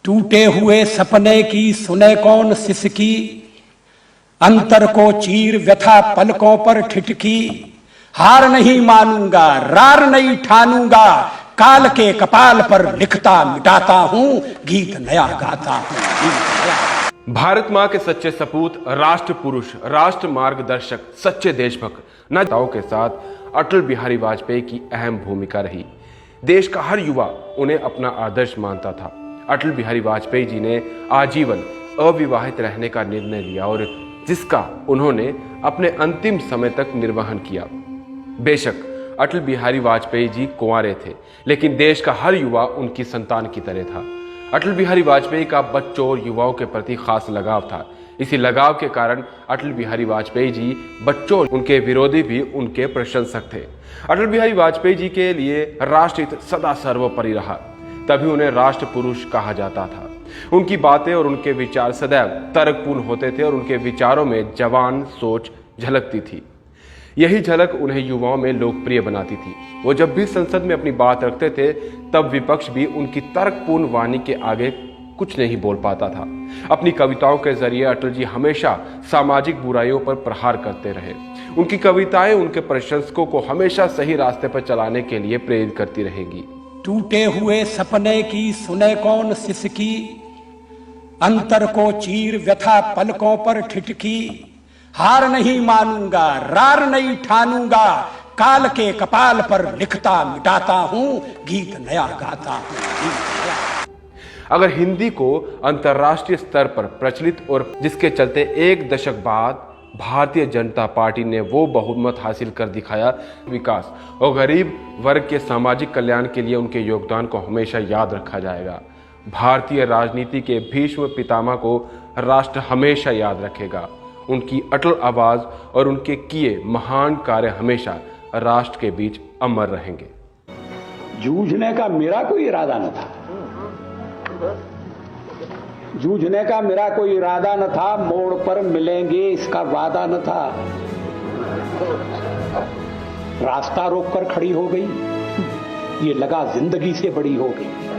टूटे हुए सपने की सुने कौन सिसकी, अंतर को चीर व्यथा पलकों पर ठिठकी। हार नहीं मानूंगा, रार नहीं ठानूंगा, काल के कपाल पर लिखता मिटाता हूं, गीत नया गाता हूं। भारत मां के सच्चे सपूत, राष्ट्र पुरुष, राष्ट्र मार्गदर्शक, सच्चे देशभक्त नेताओं के साथ अटल बिहारी वाजपेयी की अहम भूमिका रही। देश का हर युवा उन्हें अपना आदर्श मानता था। अटल बिहारी वाजपेयी जी ने आजीवन अविवाहित रहने का निर्णय लिया और जिसका उन्होंने अपने अंतिम समय तक निर्वहन किया। बेशक अटल बिहारी वाजपेयी जी कुंवारे थे, लेकिन देश का हर युवा उनकी संतान की तरह था। अटल बिहारी वाजपेयी का बच्चों और युवाओं के प्रति खास लगाव था। इसी लगाव के कारण अटल बिहारी वाजपेयी जी बच्चों और उनके विरोधी भी उनके प्रशंसक थे। अटल बिहारी वाजपेयी जी के लिए राष्ट्रहित सदा सर्वोपरि रहा, तभी उन्हें राष्ट्र पुरुष कहा जाता था। उनकी बातें और उनके विचार सदैव तर्कपूर्ण होते थे और उनके विचारों में जवान सोच झलकती थी। यही झलक उन्हें युवाओं में लोकप्रिय बनाती थी। वो जब भी संसद में अपनी बात रखते थे, तब विपक्ष भी उनकी तर्कपूर्ण वाणी के आगे कुछ नहीं बोल पाता था। अपनी कविताओं के जरिए अटल जी हमेशा सामाजिक बुराइयों पर प्रहार करते रहे। उनकी कविताएं उनके प्रशंसकों को हमेशा सही रास्ते पर चलाने के लिए प्रेरित करती रहेंगी। टूटे हुए सपने की सुने कौन सिसकी, अंतर को चीर व्यथा पलकों पर ठिठकी। हार नहीं मानूंगा, रार नहीं ठानूंगा, काल के कपाल पर लिखता मिटाता हूं, गीत नया गाता हूं। अगर हिंदी को अंतर्राष्ट्रीय स्तर पर प्रचलित और जिसके चलते एक दशक बाद भारतीय जनता पार्टी ने वो बहुमत हासिल कर दिखाया, विकास और गरीब वर्ग के सामाजिक कल्याण के लिए उनके योगदान को हमेशा याद रखा जाएगा। भारतीय राजनीति के भीष्म पितामह को राष्ट्र हमेशा याद रखेगा। उनकी अटल आवाज और उनके किए महान कार्य हमेशा राष्ट्र के बीच अमर रहेंगे। जूझने का मेरा कोई इरादा न था, जूझने का मेरा कोई इरादा न था, मोड़ पर मिलेंगे इसका वादा न था। रास्ता रोककर खड़ी हो गई, ये लगा जिंदगी से बड़ी हो गई।